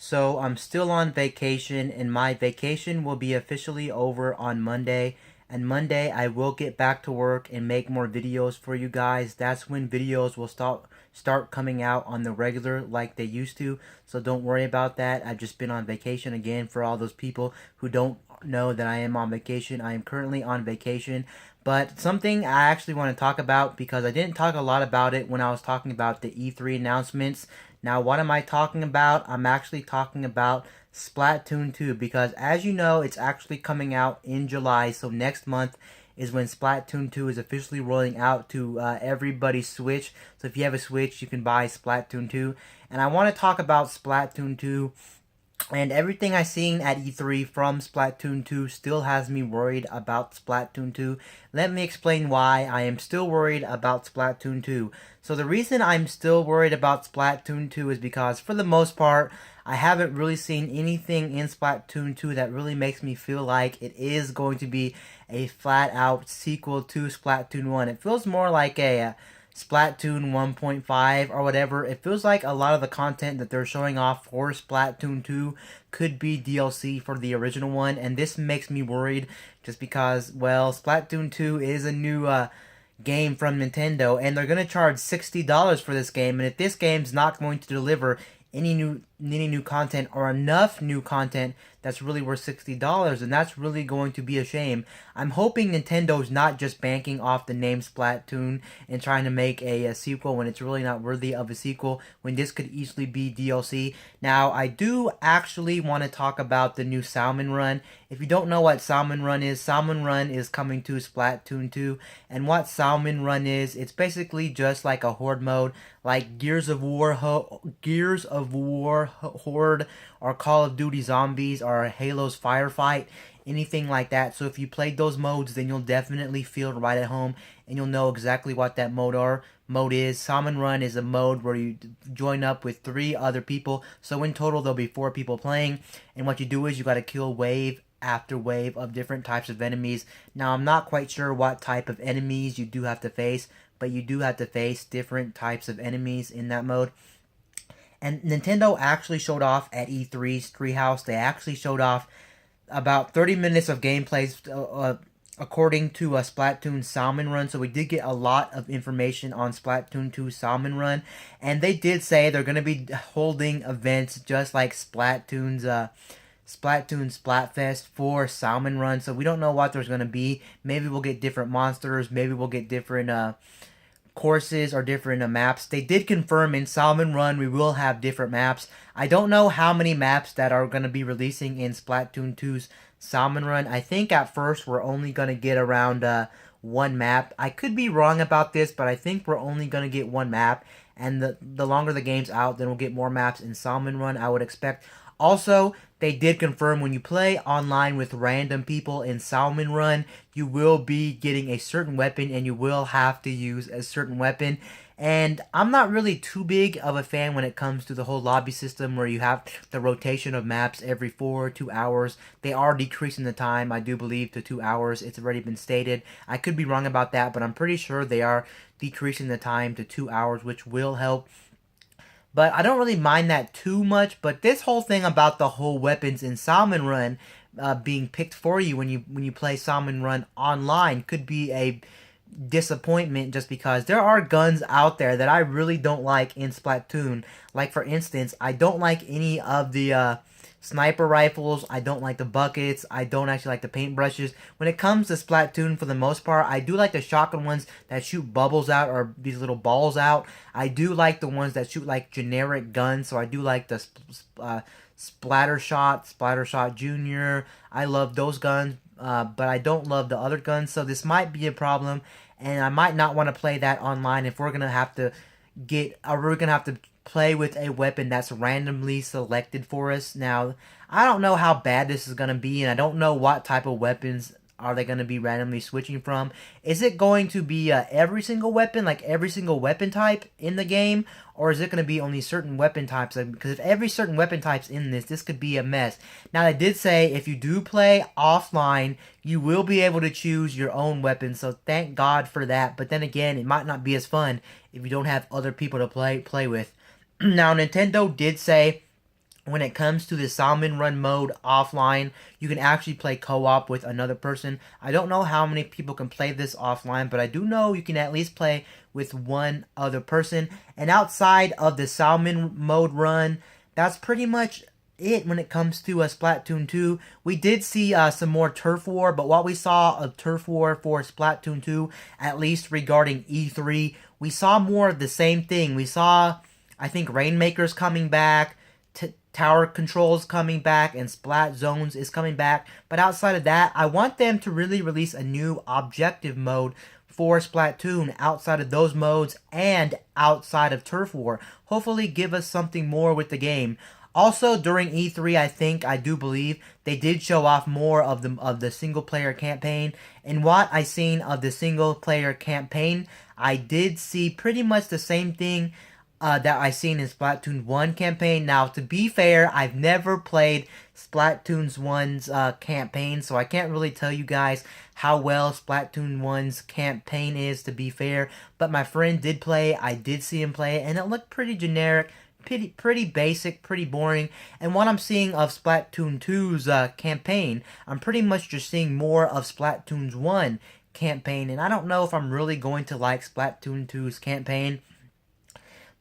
So I'm still on vacation, and my vacation will be officially over on Monday. And Monday I will get back to work and make more videos for you guys. That's when videos will start coming out on the regular like they used to. So don't worry about that. I've just been on vacation again. For all those people who don't know that I am on vacation, I am currently on vacation. But something I actually want to talk about, because I didn't talk a lot about it when I was talking about the E3 announcements. Now, what am I talking about? I'm actually talking about Splatoon 2, because as you know, it's actually coming out in July. So next month is when Splatoon 2 is officially rolling out to everybody's Switch. So if you have a Switch, you can buy Splatoon 2. And I want to talk about Splatoon 2, and everything I seen at E3 from Splatoon 2 still has me worried about Splatoon 2. Let me explain why I am still worried about Splatoon 2. So the reason I'm still worried about Splatoon 2 is because, for the most part, I haven't really seen anything in Splatoon 2 that really makes me feel like it is going to be a flat-out sequel to Splatoon 1. It feels more like a Splatoon 1.5 or whatever. It feels like a lot of the content that they're showing off for Splatoon 2 could be DLC for the original one, and this makes me worried just because, well, Splatoon 2 is a new game from Nintendo, and they're going to charge $60 for this game, and if this game's not going to deliver any new content, or enough new content that's really worth $60, and that's really going to be a shame. I'm hoping Nintendo's not just banking off the name Splatoon and trying to make a sequel when it's really not worthy of a sequel, when this could easily be DLC. Now, I do actually want to talk about the new Salmon Run. If you don't know what Salmon Run is coming to Splatoon 2, and what Salmon Run is, it's basically just like a horde mode, like Gears of War Horde, or Call of Duty Zombies, or Halo's Firefight, anything like that. So if you played those modes, then you'll definitely feel right at home, and you'll know exactly what that mode is. Salmon Run is a mode where you join up with 3 other people, so in total there'll be 4 people playing, and what you do is you gotta kill wave after wave of different types of enemies. Now, I'm not quite sure what type of enemies you do have to face, but you do have to face different types of enemies in that mode. And Nintendo actually showed off at E3's Treehouse. They actually showed off about 30 minutes of gameplay according to a Splatoon Salmon Run. So we did get a lot of information on Splatoon 2 Salmon Run. And they did say they're going to be holding events just like Splatoon Splatfest for Salmon Run. So we don't know what there's going to be. Maybe we'll get different monsters. Maybe we'll get different courses or different maps. They did confirm in Salmon Run we will have different maps. I don't know how many maps that are going to be releasing in Splatoon 2's Salmon Run. I think at first we're only going to get around 1 map. I could be wrong about this, but I think we're only going to get 1 map, and the longer the game's out, then we'll get more maps in Salmon Run, I would expect. Also, they did confirm when you play online with random people in Salmon Run, you will be getting a certain weapon, and you will have to use a certain weapon. And I'm not really too big of a fan when it comes to the whole lobby system where you have the rotation of maps every 2 hours. They are decreasing the time, I do believe, to 2 hours. It's already been stated. I could be wrong about that, but I'm pretty sure they are decreasing the time to 2 hours, which will help. But I don't really mind that too much. But this whole thing about the whole weapons in Salmon Run being picked for you when you play Salmon Run online could be a disappointment, just because there are guns out there that I really don't like in Splatoon. Like, for instance, I don't like any of the sniper rifles. I don't like the buckets. I don't actually like the paintbrushes. When it comes to Splatoon, for the most part, I do like the shotgun ones that shoot bubbles out, or these little balls out. I do like the ones that shoot like generic guns, so I do like the Splattershot Junior. I love those guns, but I don't love the other guns, so this might be a problem, and I might not want to play that online if we're gonna have to play with a weapon that's randomly selected for us. Now, I don't know how bad this is going to be, and I don't know what type of weapons are they going to be randomly switching from. Is it going to be every single weapon, like every single weapon type in the game, or is it going to be only certain weapon types? Because if every certain weapon type's in this could be a mess. Now, they did say if you do play offline, you will be able to choose your own weapon, so thank God for that. But then again, it might not be as fun if you don't have other people to play with. Now, Nintendo did say when it comes to the Salmon Run mode offline, you can actually play co-op with another person. I don't know how many people can play this offline, but I do know you can at least play with one other person. And outside of the Salmon mode run, that's pretty much it when it comes to Splatoon 2. We did see some more Turf War, but what we saw of Turf War for Splatoon 2, at least regarding E3, we saw more of the same thing. We saw, I think, Rainmakers coming back, Tower Controls coming back, and Splat Zones is coming back. But outside of that, I want them to really release a new objective mode for Splatoon outside of those modes and outside of Turf War. Hopefully give us something more with the game. Also, during E3, I do believe, they did show off more of the single-player campaign. And what I seen of the single-player campaign, I did see pretty much the same thing that I seen in Splatoon 1 campaign. Now, to be fair, I've never played Splatoon 1's campaign, so I can't really tell you guys how well Splatoon 1's campaign is, to be fair. But my friend did play, I did see him play, and it looked pretty generic, pretty basic, pretty boring. And what I'm seeing of Splatoon 2's campaign, I'm pretty much just seeing more of Splatoon 1 campaign, and I don't know if I'm really going to like Splatoon 2's campaign.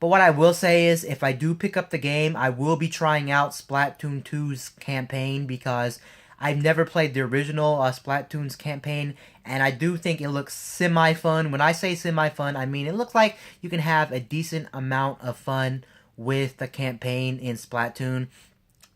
But what I will say is, if I do pick up the game, I will be trying out Splatoon 2's campaign, because I've never played the original Splatoon's campaign, and I do think it looks semi-fun. When I say semi-fun, I mean it looks like you can have a decent amount of fun with the campaign in Splatoon.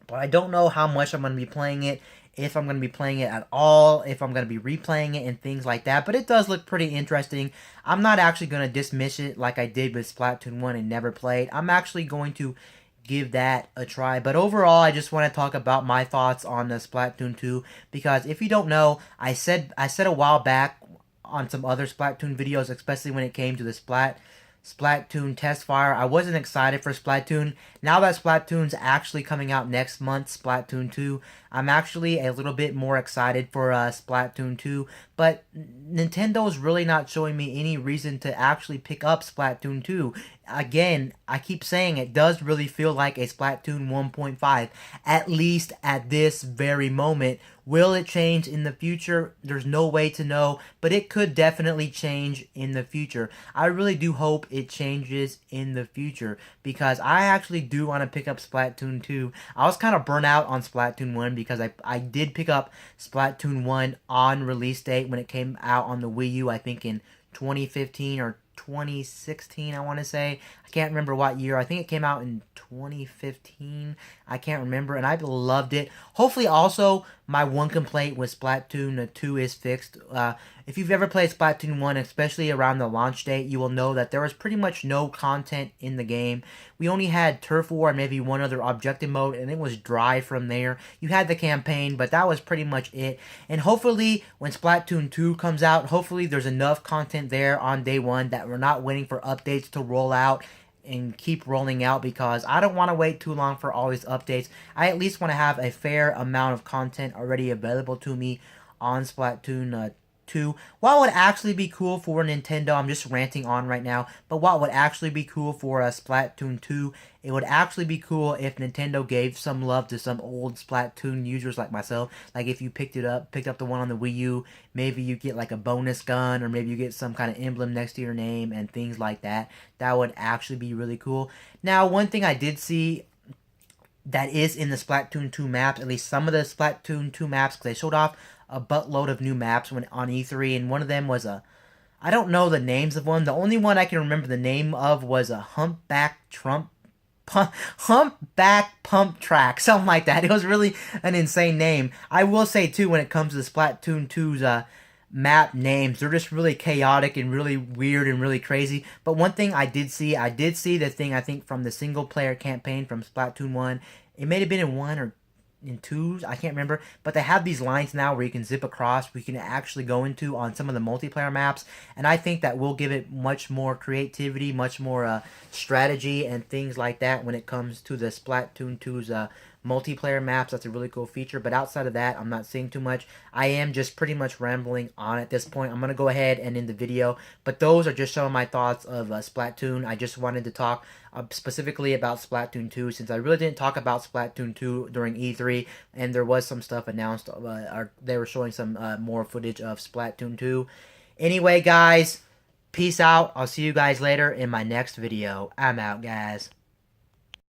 But I don't know how much I'm going to be playing it, if I'm going to be playing it at all, if I'm going to be replaying it and things like that. But it does look pretty interesting. I'm not actually going to dismiss it like I did with Splatoon 1 and never played. I'm actually going to give that a try. But overall, I just want to talk about my thoughts on the Splatoon 2, because if you don't know, I said a while back on some other Splatoon videos, especially when it came to the Splatoon test fire, I wasn't excited for Splatoon. Now that Splatoon's actually coming out next month, Splatoon 2, I'm actually a little bit more excited for Splatoon 2. But Nintendo's really not showing me any reason to actually pick up Splatoon 2. Again, I keep saying it does really feel like a Splatoon 1.5, at least at this very moment. Will it change in the future? There's no way to know, but it could definitely change in the future. I really do hope it changes in the future, because I actually do want to pick up Splatoon 2. I was kind of burnt out on Splatoon 1, because I did pick up Splatoon 1 on release date when it came out on the Wii U, I think in 2015 or 2016, I want to say. I can't remember what year. I think it came out in 2015. I can't remember, and I loved it. Hopefully, also, my one complaint with Splatoon 2 is fixed. If you've ever played Splatoon 1, especially around the launch date, you will know that there was pretty much no content in the game. We only had Turf War and maybe one other objective mode, and it was dry from there. You had the campaign, but that was pretty much it. And hopefully, when Splatoon 2 comes out, hopefully there's enough content there on day one that we're not waiting for updates to roll out and keep rolling out, because I don't want to wait too long for all these updates. I at least want to have a fair amount of content already available to me on Splatoon 2. What would actually be cool for Nintendo, I'm just ranting on right now, but what would actually be cool for Splatoon 2, it would actually be cool if Nintendo gave some love to some old Splatoon users like myself. Like if you picked up the one on the Wii U, maybe you get like a bonus gun, or maybe you get some kind of emblem next to your name and things like that. That would actually be really cool. Now, one thing I did see that is in the Splatoon 2 maps, at least some of the Splatoon 2 maps, because they showed off a buttload of new maps on E3, and one of them was I don't know the names of one. The only one I can remember the name of was a Humpback Pump Track, something like that. It was really an insane name. I will say too, when it comes to Splatoon 2's map names, they're just really chaotic and really weird and really crazy. But one thing I did see the thing, I think, from the single player campaign from Splatoon 1. It may have been in 1 or in 2s, I can't remember, but they have these lines now where you can zip across, where you can actually go into on some of the multiplayer maps, and I think that will give it much more creativity, much more strategy and things like that when it comes to the Splatoon 2's multiplayer maps. That's a really cool feature, but outside of that, I'm not seeing too much. I am just pretty much rambling on at this point. I'm going to go ahead and end the video, but those are just some of my thoughts of Splatoon. I just wanted to talk specifically about Splatoon 2, since I really didn't talk about Splatoon 2 during E3, and there was some stuff announced, or they were showing some more footage of Splatoon 2. Anyway, guys, peace out. I'll see you guys later in my next video. I'm out, guys.